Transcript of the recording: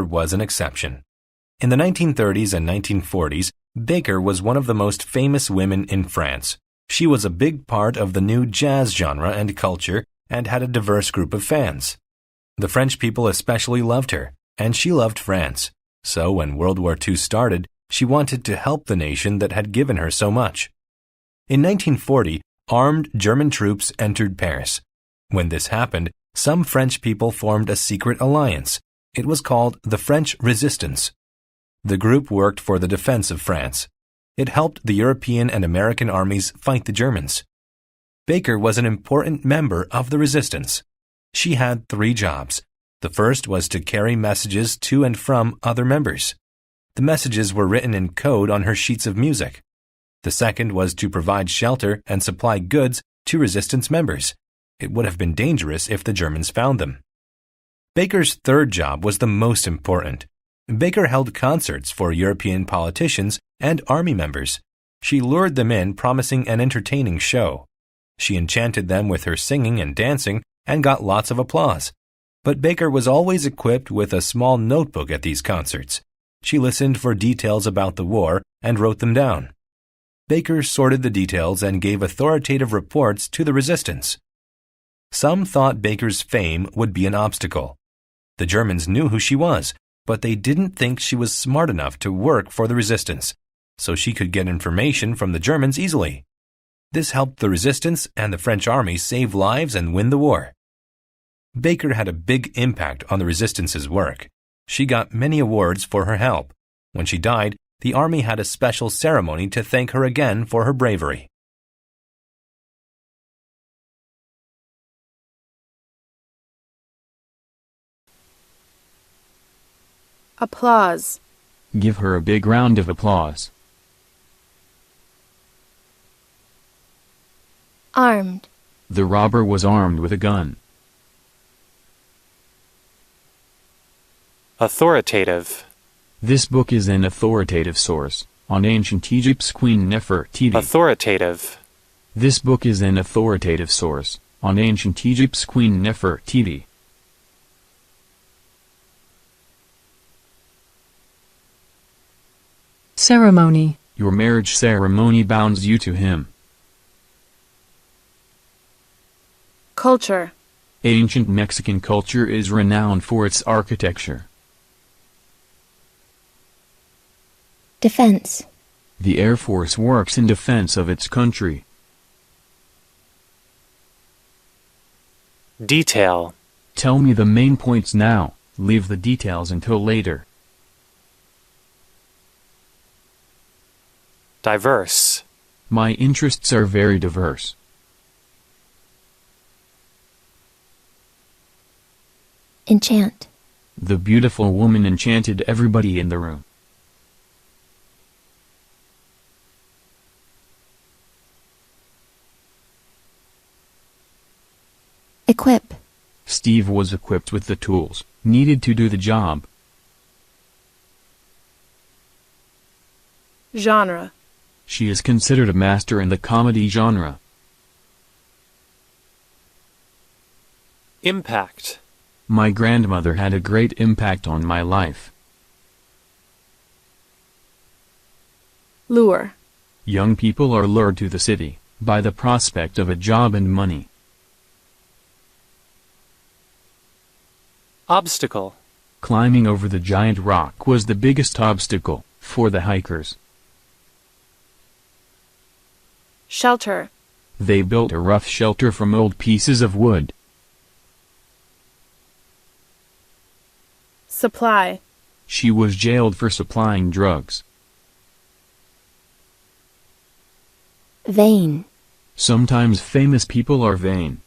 was an exception. In the 1930s and 1940s, Baker was one of the most famous women in France. She was a big part of the new jazz genre and culture and had a diverse group of fans. The French people especially loved her, and she loved France. So when World War II started, she wanted to help the nation that had given her so much. In 1940, armed German troops entered Paris. When this happened, some French people formed a secret alliance. It was called the French Resistance. The group worked for the defense of France. It helped the European and American armies fight the Germans. Baker was an important member of the resistance. She had 3 jobs. The first was to carry messages to and from other members. The messages were written in code on her sheets of music. The second was to provide shelter and supply goods to resistance members. It would have been dangerous if the Germans found them. Baker's third job was the most important. Baker held concerts for European politicians and army members. She lured them in, promising an entertaining show. She enchanted them with her singing and dancing and got lots of applause. But Baker was always equipped with a small notebook at these concerts. She listened for details about the war and wrote them down. Baker sorted the details and gave authoritative reports to the resistance. Some thought Baker's fame would be an obstacle. The Germans knew who she was, but they didn't think she was smart enough to work for the resistance, so she could get information from the Germans easily. This helped the resistance and the French army save lives and win the war. Baker had a big impact on the resistance's work. She got many awards for her help. When she died, the army had a special ceremony to thank her again for her bravery. Applause. Give her a big round of applause. Armed. The robber was armed with a gun. Authoritative. This book is an authoritative source on ancient Egypt's Queen Nefertiti. Authoritative. This book is an authoritative source on ancient Egypt's Queen Nefertiti. Ceremony. Your marriage ceremony bounds you to him. Culture. Ancient Mexican culture is renowned for its architecture. Defense. The Air Force works in defense of its country. Detail. Tell me the main points now, leave the details until later. Diverse. My interests are very diverse. Enchant. The beautiful woman enchanted everybody in the room. Equip. Steve was equipped with the tools needed to do the job. Genre. She is considered a master in the comedy genre. Impact. My grandmother had a great impact on my life. Lure. Young people are lured to the city by the prospect of a job and money. Obstacle. Climbing over the giant rock was the biggest obstacle for the hikers. Shelter. They built a rough shelter from old pieces of wood. Supply. She was jailed for supplying drugs. Vain. Sometimes famous people are vain.